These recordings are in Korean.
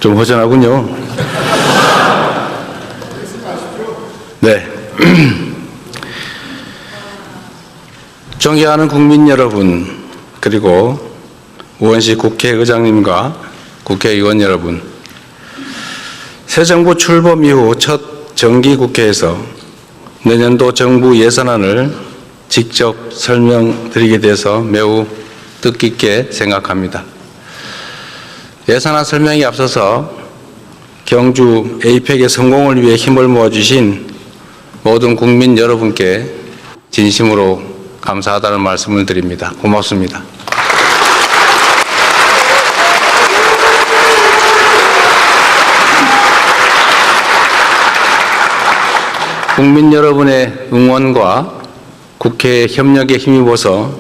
좀 허전하군요. 네. 존경하는 국민 여러분, 그리고 우원식 국회의장님과 국회의원 여러분, 새 정부 출범 이후 첫 정기국회에서 내년도 정부 예산안을 직접 설명드리게 돼서 매우 뜻깊게 생각합니다. 예산안 설명에 앞서서 경주 에이펙의 성공을 위해 힘을 모아주신 모든 국민 여러분께 진심으로 감사하다는 말씀을 드립니다. 고맙습니다. 국민 여러분의 응원과 국회 협력에 힘입어서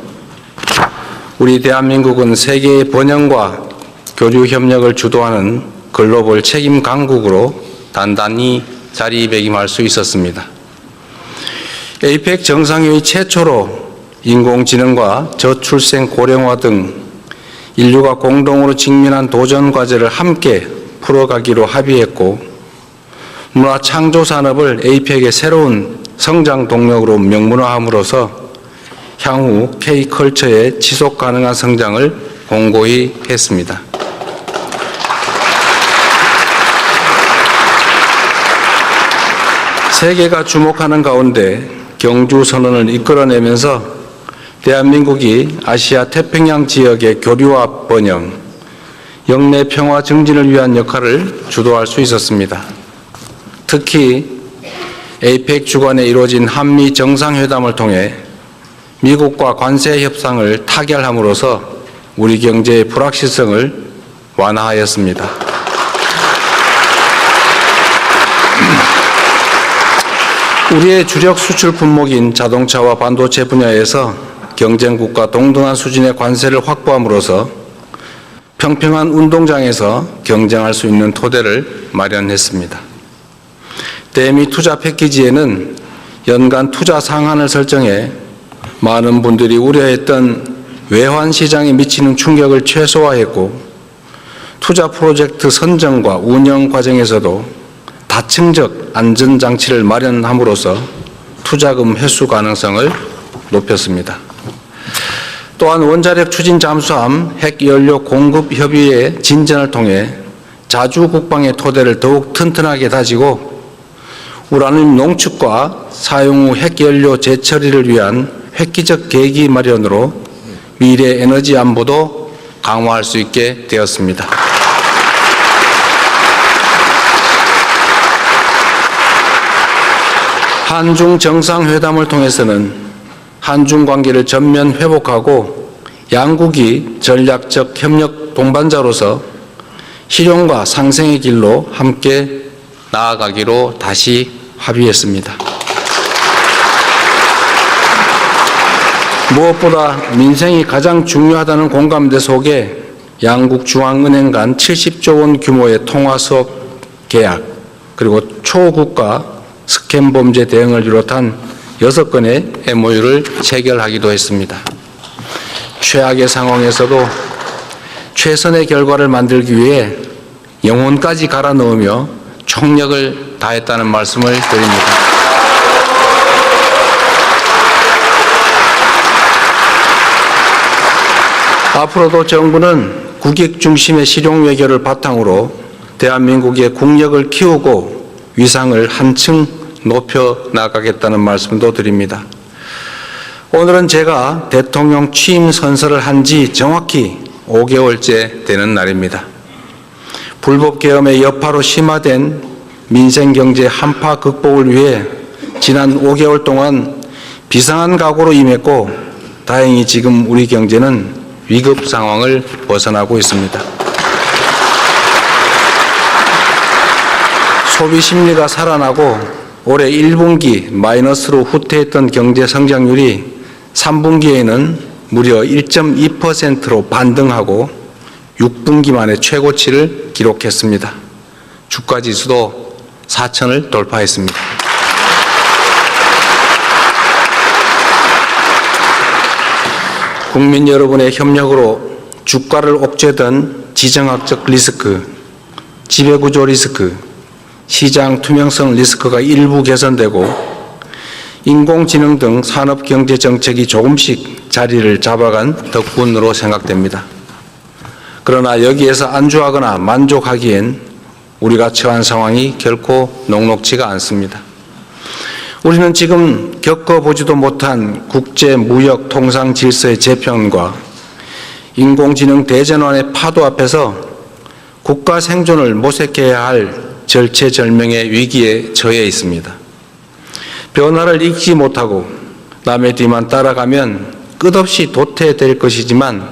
우리 대한민국은 세계의 번영과 교류 협력을 주도하는 글로벌 책임 강국으로 단단히 자리매김할 수 있었습니다. 에이펙 정상회의 최초로 인공지능과 저출생 고령화 등 인류가 공동으로 직면한 도전 과제를 함께 풀어가기로 합의했고, 문화 창조 산업을 에이펙의 새로운 성장 동력으로 명문화함으로써 향후 K컬처의 지속 가능한 성장을 공고히 했습니다. 세계가 주목하는 가운데 경주 선언을 이끌어내면서 대한민국이 아시아 태평양 지역의 교류와 번영, 영내 평화 증진을 위한 역할을 주도할 수 있었습니다. 특히 에이펙 주관에 이루어진 한미 정상회담을 통해 미국과 관세 협상을 타결함으로써 우리 경제의 불확실성을 완화하였습니다. 우리의 주력 수출 품목인 자동차와 반도체 분야에서 경쟁국과 동등한 수준의 관세를 확보함으로써 평평한 운동장에서 경쟁할 수 있는 토대를 마련했습니다. 대미 투자 패키지에는 연간 투자 상한을 설정해 많은 분들이 우려했던 외환 시장에 미치는 충격을 최소화했고, 투자 프로젝트 선정과 운영 과정에서도 다층적 안전장치를 마련함으로써 투자금 회수 가능성을 높였습니다. 또한 원자력 추진 잠수함 핵연료 공급 협의회 진전을 통해 자주 국방의 토대를 더욱 튼튼하게 다지고, 우라늄 농축과 사용 후 핵연료 재처리를 위한 획기적 계기 마련으로 미래 에너지 안보도 강화할 수 있게 되었습니다. 한중 정상회담을 통해서는 한중 관계를 전면 회복하고 양국이 전략적 협력 동반자로서 실용과 상생의 길로 함께 나아가기로 다시 합의했습니다. 무엇보다 민생이 가장 중요하다는 공감대 속에 양국 중앙은행 간 70조 원 규모의 통화수업 계약, 그리고 초국가 스캠 범죄 대응을 비롯한 6건의 MOU를 체결하기도 했습니다. 최악의 상황에서도 최선의 결과를 만들기 위해 영혼까지 갈아 넣으며 총력을 다했다는 말씀을 드립니다. 앞으로도 정부는 국익 중심의 실용 외교를 바탕으로 대한민국의 국력을 키우고 위상을 한층 높여 나가겠다는 말씀도 드립니다. 오늘은 제가 대통령 취임 선서를 한 지 정확히 5개월째 되는 날입니다. 불법 계엄의 여파로 심화된 민생경제 한파 극복을 위해 지난 5개월 동안 비상한 각오로 임했고, 다행히 지금 우리 경제는 위급 상황을 벗어나고 있습니다. 소비 심리가 살아나고 올해 1분기 마이너스로 후퇴했던 경제 성장률이 3분기에는 무려 1.2%로 반등하고 6분기 만에 최고치를 기록했습니다. 주가지수도 4,000을 돌파했습니다. 국민 여러분의 협력으로 주가를 옥죄던 지정학적 리스크, 지배구조 리스크, 시장 투명성 리스크가 일부 개선되고 인공지능 등 산업경제 정책이 조금씩 자리를 잡아간 덕분으로 생각됩니다. 그러나 여기에서 안주하거나 만족하기엔 우리가 처한 상황이 결코 녹록지가 않습니다. 우리는 지금 겪어보지도 못한 국제 무역 통상 질서의 재편과 인공지능 대전환의 파도 앞에서 국가 생존을 모색해야 할 절체절명의 위기에 처해 있습니다. 변화를 읽지 못하고 남의 뒤만 따라가면 끝없이 도태될 것이지만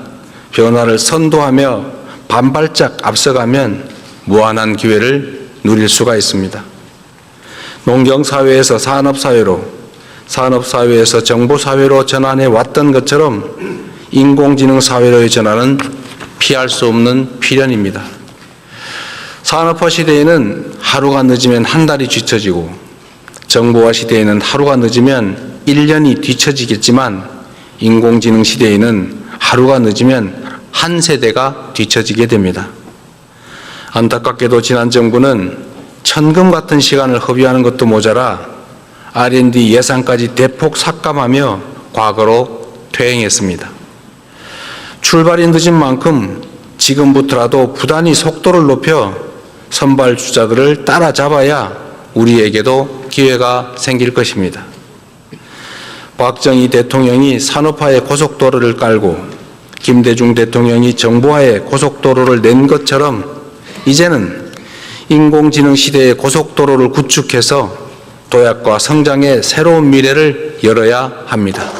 변화를 선도하며 반발짝 앞서가면 무한한 기회를 누릴 수가 있습니다. 농경사회에서 산업사회로, 산업사회에서 정보사회로 전환해 왔던 것처럼 인공지능 사회로의 전환은 피할 수 없는 필연입니다. 산업화 시대에는 하루가 늦으면 한 달이 뒤처지고 정보화 시대에는 하루가 늦으면 1년이 뒤처지겠지만 인공지능 시대에는 하루가 늦으면 한 세대가 뒤처지게 됩니다. 안타깝게도 지난 정부는 천금 같은 시간을 허비하는 것도 모자라 R&D 예산까지 대폭 삭감하며 과거로 퇴행했습니다. 출발이 늦은 만큼 지금부터라도 부단히 속도를 높여 선발주자들을 따라잡아야 우리에게도 기회가 생길 것입니다. 박정희 대통령이 산업화의 고속도로를 깔고 김대중 대통령이 정보화의 고속도로를 낸 것처럼 이제는 인공지능 시대의 고속도로를 구축해서 도약과 성장의 새로운 미래를 열어야 합니다.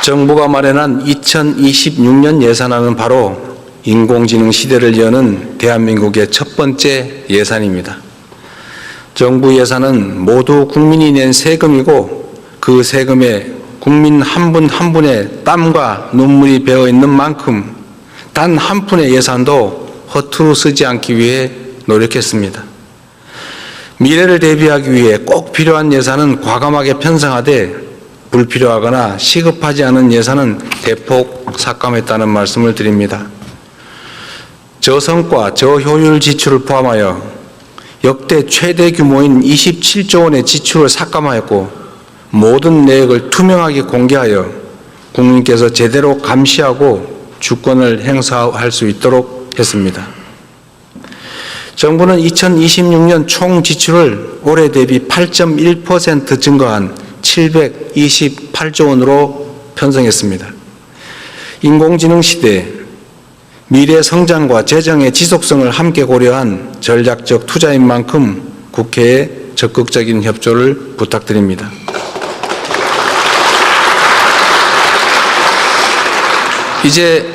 정부가 마련한 2026년 예산안은 바로 인공지능 시대를 여는 대한민국의 첫 번째 예산입니다. 정부 예산은 모두 국민이 낸 세금이고 그 세금에 국민 한 분 한 분의 땀과 눈물이 배어 있는 만큼 단 한 푼의 예산도 허투루 쓰지 않기 위해 노력했습니다. 미래를 대비하기 위해 꼭 필요한 예산은 과감하게 편성하되 불필요하거나 시급하지 않은 예산은 대폭 삭감했다는 말씀을 드립니다. 저성과 저효율 지출을 포함하여 역대 최대 규모인 27조 원의 지출을 삭감하였고 모든 내역을 투명하게 공개하여 국민께서 제대로 감시하고 주권을 행사할 수 있도록 했습니다. 정부는 2026년 총 지출을 올해 대비 8.1% 증가한 728조 원으로 편성했습니다. 인공지능 시대 미래 성장과 재정의 지속성을 함께 고려한 전략적 투자인 만큼 국회에 적극적인 협조를 부탁드립니다. 이제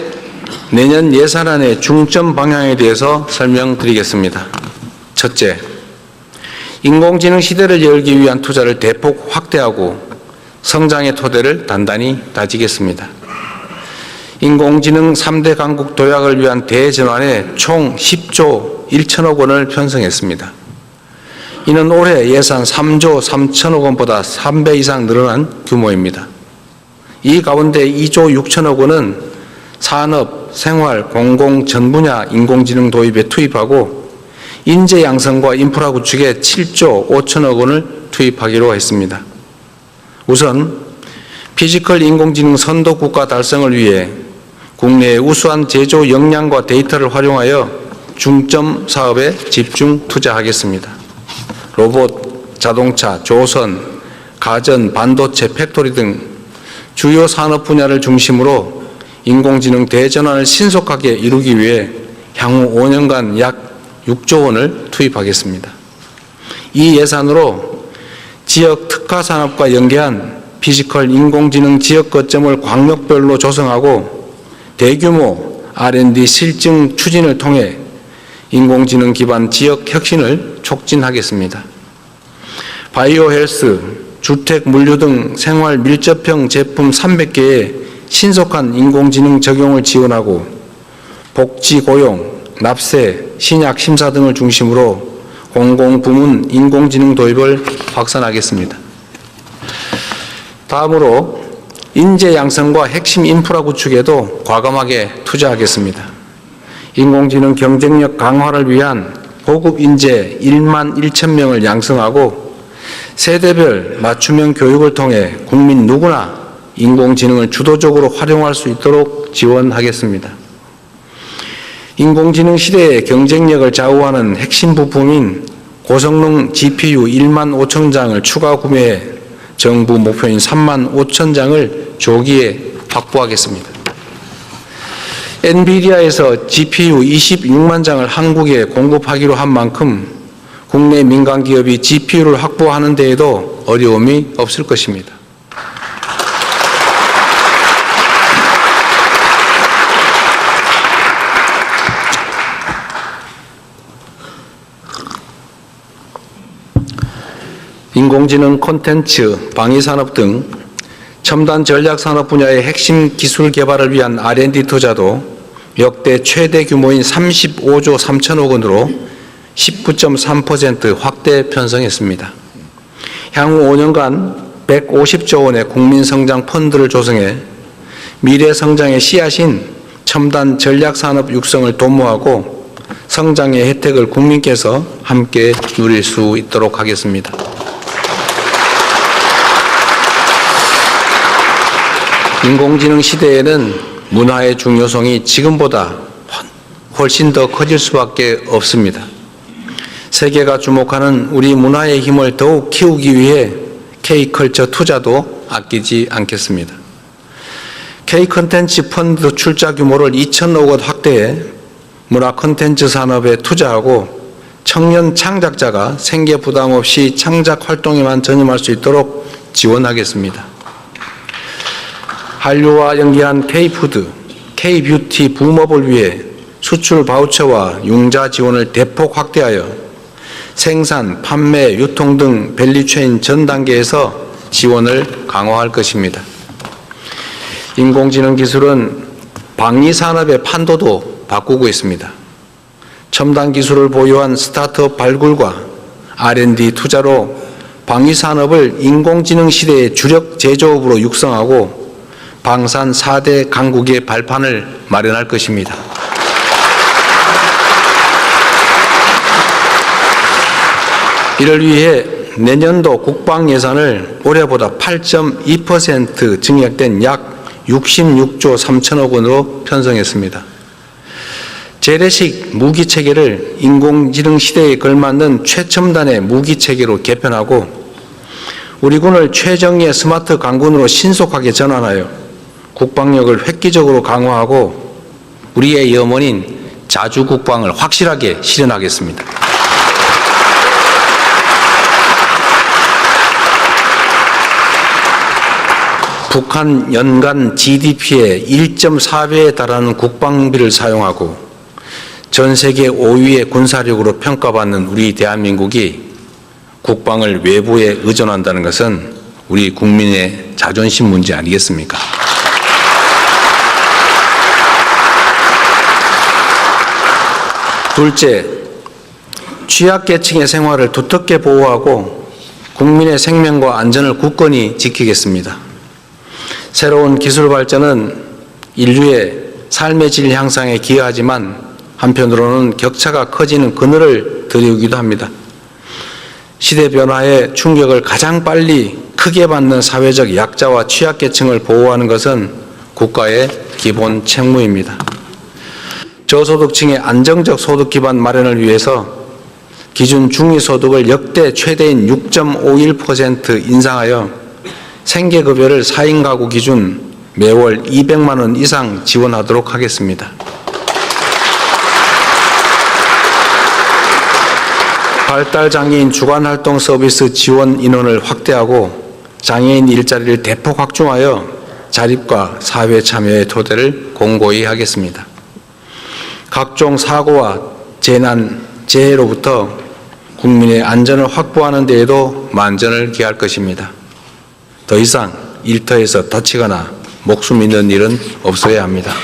내년 예산안의 중점 방향에 대해서 설명드리겠습니다. 첫째, 인공지능 시대를 열기 위한 투자를 대폭 확대하고 성장의 토대를 단단히 다지겠습니다. 인공지능 3대 강국 도약을 위한 대전환에 총 10조 1천억 원을 편성했습니다. 이는 올해 예산 3조 3천억 원보다 3배 이상 늘어난 규모입니다. 이 가운데 2조 6천억 원은 산업, 생활, 공공 전 분야 인공지능 도입에 투입하고 인재 양성과 인프라 구축에 7조 5천억 원을 투입하기로 했습니다. 우선 피지컬 인공지능 선도 국가 달성을 위해 국내의 우수한 제조 역량과 데이터를 활용하여 중점 사업에 집중 투자하겠습니다. 로봇, 자동차, 조선, 가전, 반도체, 팩토리 등 주요 산업 분야를 중심으로 인공지능 대전환을 신속하게 이루기 위해 향후 5년간 약 6조 원을 투입하겠습니다. 이 예산으로 지역 특화 산업과 연계한 피지컬 인공지능 지역 거점을 광역별로 조성하고 대규모 R&D 실증 추진을 통해 인공지능 기반 지역 혁신을 촉진하겠습니다. 바이오 헬스, 주택 물류 등 생활 밀접형 제품 300개의 신속한 인공지능 적용을 지원하고 복지 고용, 납세, 신약 심사 등을 중심으로 공공부문 인공지능 도입을 확산하겠습니다. 다음으로 인재 양성과 핵심 인프라 구축에도 과감하게 투자하겠습니다. 인공지능 경쟁력 강화를 위한 고급 인재 1만 1천 명을 양성하고 세대별 맞춤형 교육을 통해 국민 누구나 인공지능을 주도적으로 활용할 수 있도록 지원하겠습니다. 인공지능 시대의 경쟁력을 좌우하는 핵심 부품인 고성능 GPU 1만 5천 장을 추가 구매해 정부 목표인 3만 5천 장을 조기에 확보하겠습니다. 엔비디아에서 GPU 26만 장을 한국에 공급하기로 한 만큼 국내 민간 기업이 GPU를 확보하는 데에도 어려움이 없을 것입니다. 인공지능 콘텐츠, 방위산업 등 첨단 전략산업 분야의 핵심 기술 개발을 위한 R&D 투자도 역대 최대 규모인 35조 3천억 원으로 19.3% 확대 편성했습니다. 향후 5년간 150조 원의 국민성장 펀드를 조성해 미래 성장의 씨앗인 첨단 전략산업 육성을 도모하고 성장의 혜택을 국민께서 함께 누릴 수 있도록 하겠습니다. 인공지능 시대에는 문화의 중요성이 지금보다 훨씬 더 커질 수밖에 없습니다. 세계가 주목하는 우리 문화의 힘을 더욱 키우기 위해 K컬처 투자도 아끼지 않겠습니다. K콘텐츠 펀드 출자 규모를 2천억 원 확대해 문화 콘텐츠 산업에 투자하고 청년 창작자가 생계 부담 없이 창작 활동에만 전념할 수 있도록 지원하겠습니다. 한류와 연계한 K푸드, K뷰티 붐업을 위해 수출 바우처와 융자 지원을 대폭 확대하여 생산, 판매, 유통 등 밸류체인 전 단계에서 지원을 강화할 것입니다. 인공지능 기술은 방위산업의 판도도 바꾸고 있습니다. 첨단 기술을 보유한 스타트업 발굴과 R&D 투자로 방위산업을 인공지능 시대의 주력 제조업으로 육성하고 방산 4대 강국의 발판을 마련할 것입니다. 이를 위해 내년도 국방 예산을 올해보다 8.2% 증액된 약 66조 3천억 원으로 편성했습니다. 재래식 무기 체계를 인공지능 시대에 걸맞는 최첨단의 무기 체계로 개편하고 우리 군을 최정예 스마트 강군으로 신속하게 전환하여 국방력을 획기적으로 강화하고 우리의 염원인 자주국방을 확실하게 실현하겠습니다. 북한 연간 GDP의 1.4배에 달하는 국방비를 사용하고 전 세계 5위의 군사력으로 평가받는 우리 대한민국이 국방을 외부에 의존한다는 것은 우리 국민의 자존심 문제 아니겠습니까? 둘째, 취약계층의 생활을 두텁게 보호하고 국민의 생명과 안전을 굳건히 지키겠습니다. 새로운 기술 발전은 인류의 삶의 질 향상에 기여하지만 한편으로는 격차가 커지는 그늘을 드리기도 합니다. 시대 변화의 충격을 가장 빨리 크게 받는 사회적 약자와 취약계층을 보호하는 것은 국가의 기본 책무입니다. 저소득층의 안정적 소득 기반 마련을 위해서 기준 중위소득을 역대 최대인 6.51% 인상하여 생계급여를 4인 가구 기준 매월 200만 원 이상 지원하도록 하겠습니다. 발달장애인 주간활동 서비스 지원 인원을 확대하고 장애인 일자리를 대폭 확충하여 자립과 사회 참여의 토대를 공고히 하겠습니다. 각종 사고와 재난, 재해로부터 국민의 안전을 확보하는 데에도 만전을 기할 것입니다. 더 이상 일터에서 다치거나 목숨 잃는 일은 없어야 합니다.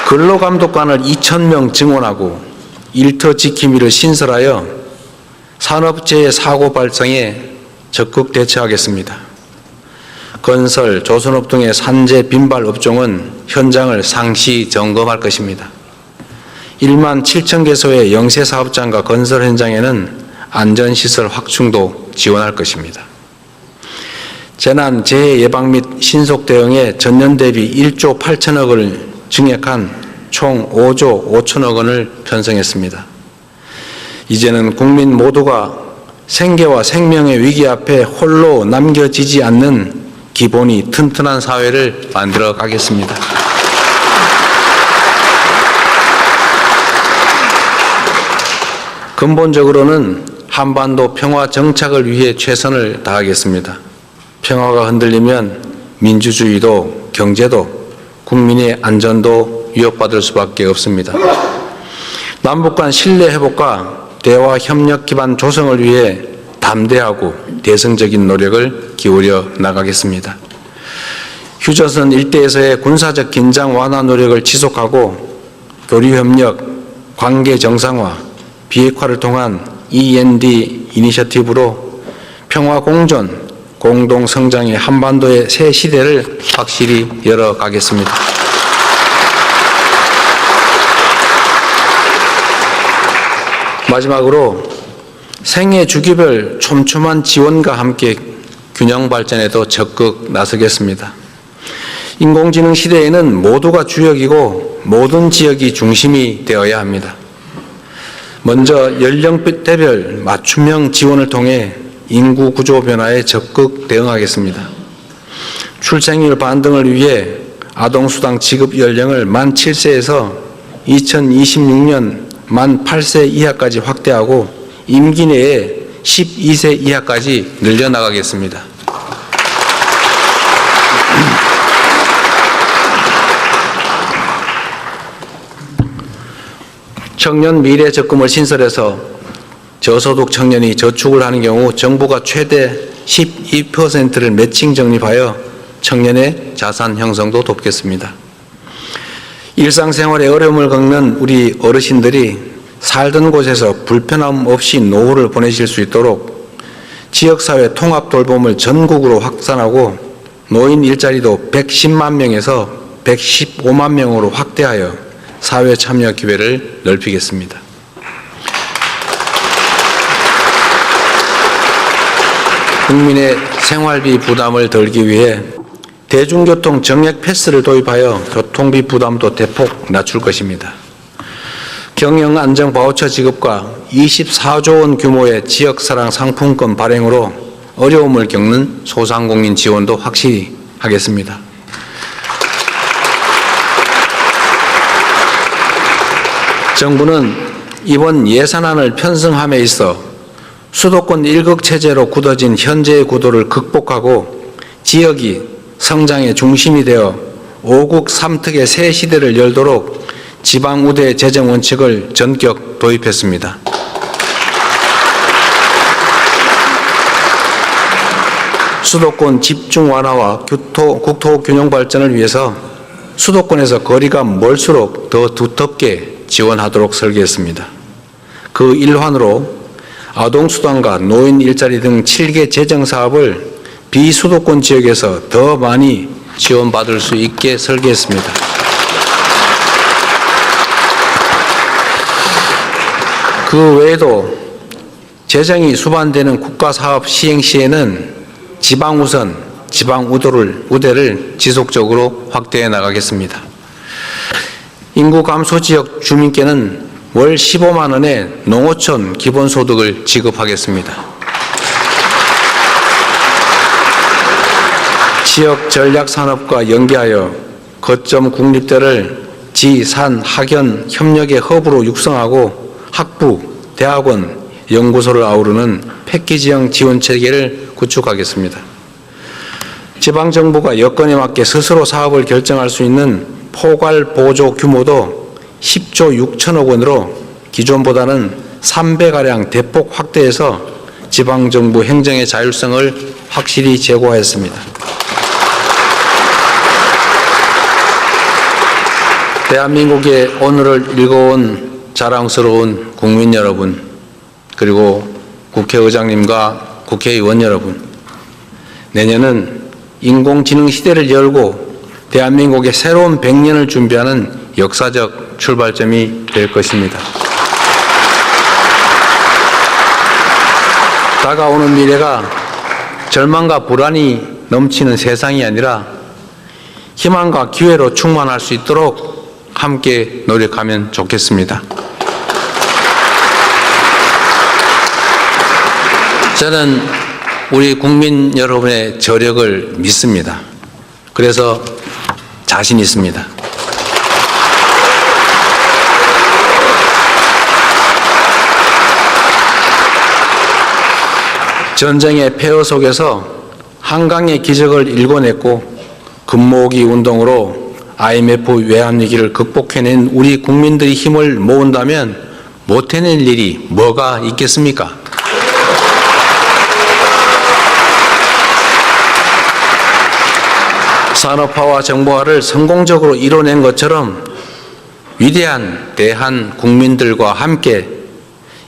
근로감독관을 2,000명 증원하고 일터 지킴이를 신설하여 산업재해 사고 발생에 적극 대처하겠습니다. 건설, 조선업 등의 산재 빈발 업종은 현장을 상시 점검할 것입니다. 1만 7천 개소의 영세 사업장과 건설 현장에는 안전시설 확충도 지원할 것입니다. 재난, 재해 예방 및 신속 대응에 전년 대비 1조 8천억 원을 증액한 총 5조 5천억 원을 편성했습니다. 이제는 국민 모두가 생계와 생명의 위기 앞에 홀로 남겨지지 않는 기본이 튼튼한 사회를 만들어 가겠습니다. 근본적으로는 한반도 평화 정착을 위해 최선을 다하겠습니다. 평화가 흔들리면 민주주의도 경제도 국민의 안전도 위협받을 수밖에 없습니다. 남북 간 신뢰 회복과 대화 협력 기반 조성을 위해 담대하고 대승적인 노력을 기울여 나가겠습니다. 휴전선 일대에서의 군사적 긴장 완화 노력을 지속하고 교류 협력, 관계 정상화, 비핵화를 통한 END 이니셔티브로 평화 공존, 공동 성장의 한반도의 새 시대를 확실히 열어가겠습니다. 마지막으로 생애 주기별 촘촘한 지원과 함께 균형 발전에도 적극 나서겠습니다. 인공지능 시대에는 모두가 주역이고 모든 지역이 중심이 되어야 합니다. 먼저 연령대별 맞춤형 지원을 통해 인구 구조 변화에 적극 대응하겠습니다. 출생률 반등을 위해 아동수당 지급 연령을 만 7세에서 2026년 만 8세 이하까지 확대하고 임기 내에 12세 이하까지 늘려나가겠습니다. 청년 미래 적금을 신설해서 저소득 청년이 저축을 하는 경우 정부가 최대 12%를 매칭 적립하여 청년의 자산 형성도 돕겠습니다. 일상생활에 어려움을 겪는 우리 어르신들이 살던 곳에서 불편함 없이 노후를 보내실 수 있도록 지역사회 통합 돌봄을 전국으로 확산하고 노인 일자리도 110만 명에서 115만 명으로 확대하여 사회 참여 기회를 넓히겠습니다. 국민의 생활비 부담을 덜기 위해 대중교통 정액 패스를 도입하여 교통비 부담도 대폭 낮출 것입니다. 경영안정 바우처 지급과 24조 원 규모의 지역사랑 상품권 발행으로 어려움을 겪는 소상공인 지원도 확실히 하겠습니다. 정부는 이번 예산안을 편성함에 있어 수도권 1극 체제로 굳어진 현재의 구도를 극복하고 지역이 성장의 중심이 되어 5국 3특의 새 시대를 열도록 지방우대 재정 원칙을 전격 도입했습니다. 수도권 집중 완화와 국토 균형 발전을 위해서 수도권에서 거리가 멀수록 더 두텁게 지원하도록 설계했습니다. 그 일환으로 아동수당과 노인 일자리 등 7개 재정사업을 비수도권 지역에서 더 많이 지원받을 수 있게 설계했습니다. 그 외에도 재정이 수반되는 국가사업 시행 시에는 지방우선, 지방우대를 지속적으로 확대해 나가겠습니다. 인구 감소 지역 주민께는 월 15만 원의 농어촌 기본소득을 지급하겠습니다. 지역 전략산업과 연계하여 거점 국립대를 지, 산, 학연 협력의 허브로 육성하고 학부, 대학원, 연구소를 아우르는 패키지형 지원체계를 구축하겠습니다. 지방정부가 여건에 맞게 스스로 사업을 결정할 수 있는 포괄 보조 규모도 10조 6천억 원으로 기존보다는 3배가량 대폭 확대해서 지방정부 행정의 자율성을 확실히 제고하였습니다. 대한민국의 오늘을 읽어온 자랑스러운 국민 여러분, 그리고 국회의장님과 국회의원 여러분, 내년은 인공지능 시대를 열고 대한민국의 새로운 100년을 준비하는 역사적 출발점이 될 것입니다. 다가오는 미래가 절망과 불안이 넘치는 세상이 아니라 희망과 기회로 충만할 수 있도록 함께 노력하면 좋겠습니다. 저는 우리 국민 여러분의 저력을 믿습니다. 그래서 자신 있습니다. 전쟁의 폐허 속에서 한강의 기적을 일궈냈고 금모으기 운동으로 IMF 외환위기를 극복해낸 우리 국민들이 힘을 모은다면 못해낼 일이 뭐가 있겠습니까? 산업화와 정보화를 성공적으로 이뤄낸 것처럼 위대한 대한 국민들과 함께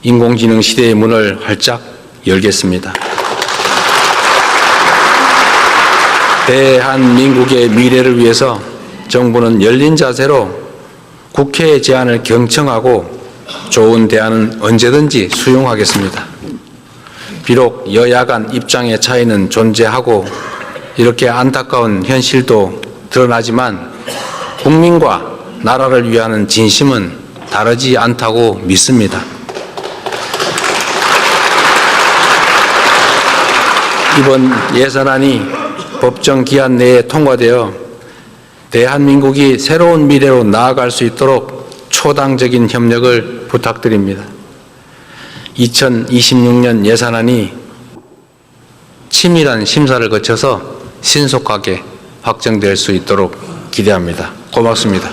인공지능 시대의 문을 활짝 열겠습니다. 대한민국의 미래를 위해서 정부는 열린 자세로 국회의 제안을 경청하고 좋은 대안은 언제든지 수용하겠습니다. 비록 여야 간 입장의 차이는 존재하고 이렇게 안타까운 현실도 드러나지만 국민과 나라를 위하는 진심은 다르지 않다고 믿습니다. 이번 예산안이 법정 기한 내에 통과되어 대한민국이 새로운 미래로 나아갈 수 있도록 초당적인 협력을 부탁드립니다. 2026년 예산안이 치밀한 심사를 거쳐서 신속하게 확정될 수 있도록 기대합니다. 고맙습니다.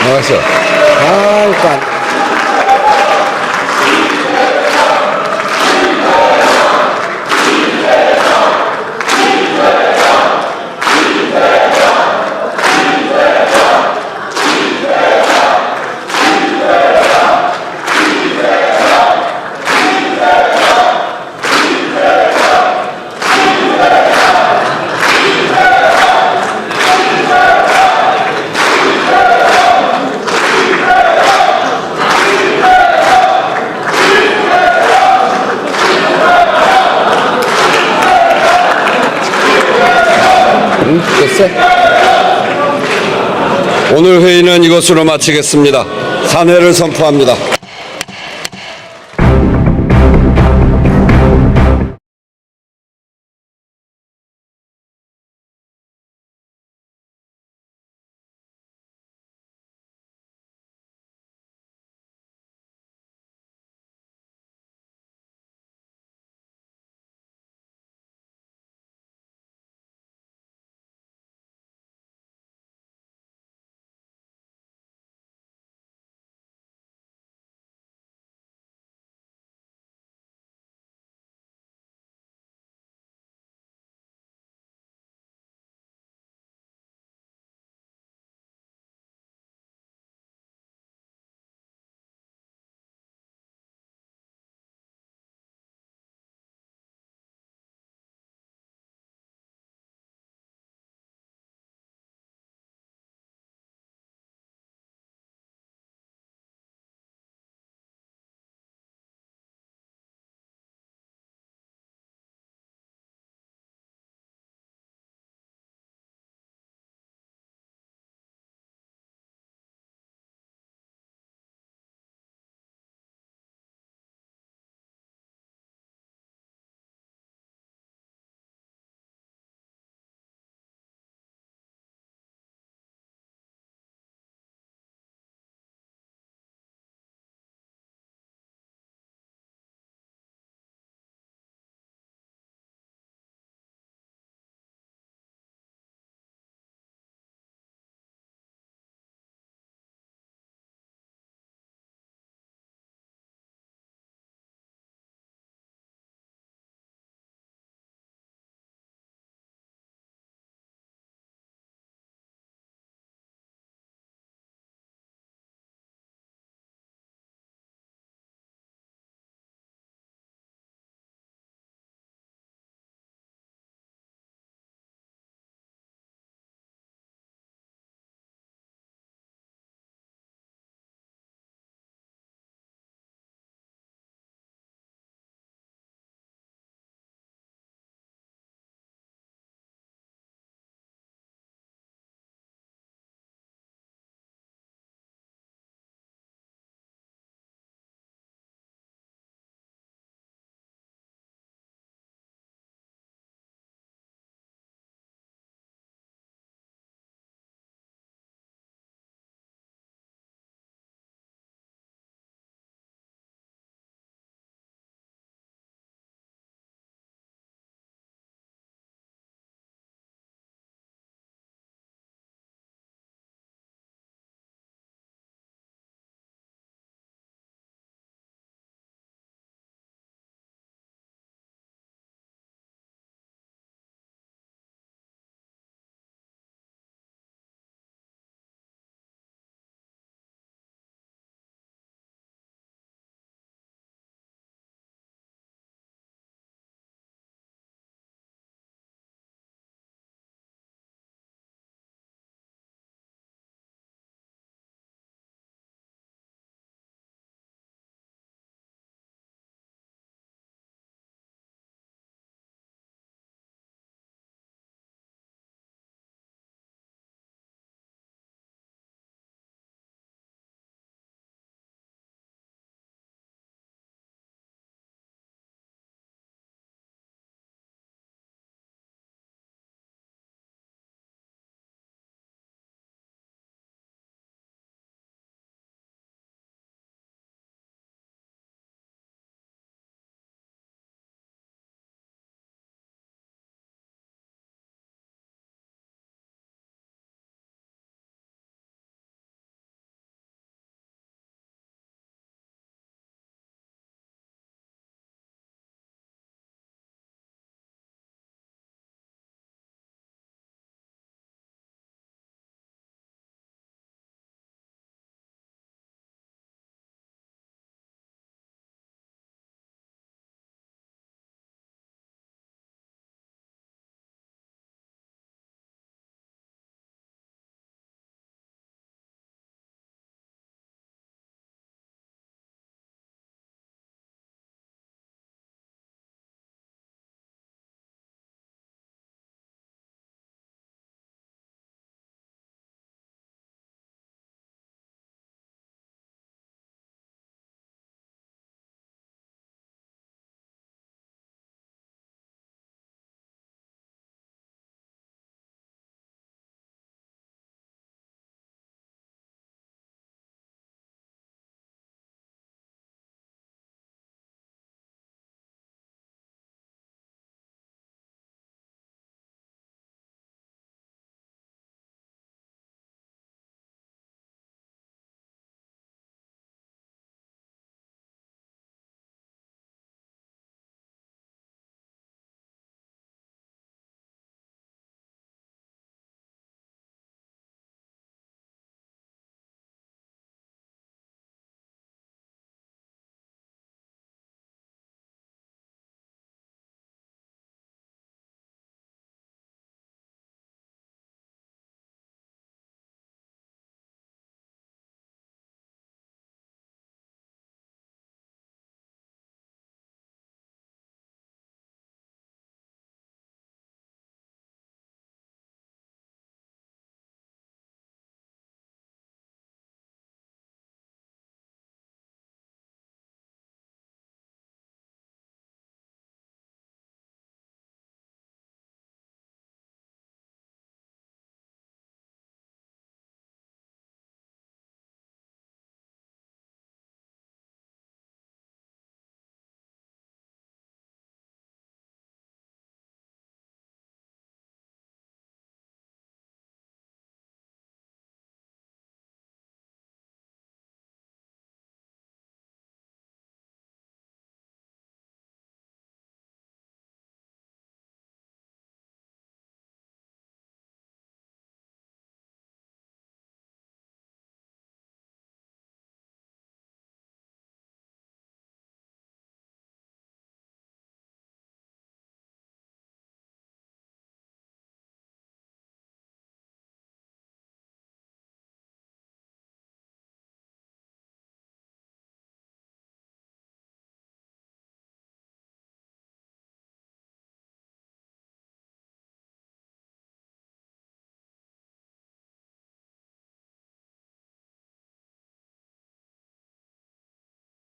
알았어. 잠깐. 됐어? 오늘 회의는 이것으로 마치겠습니다. 산회를 선포합니다.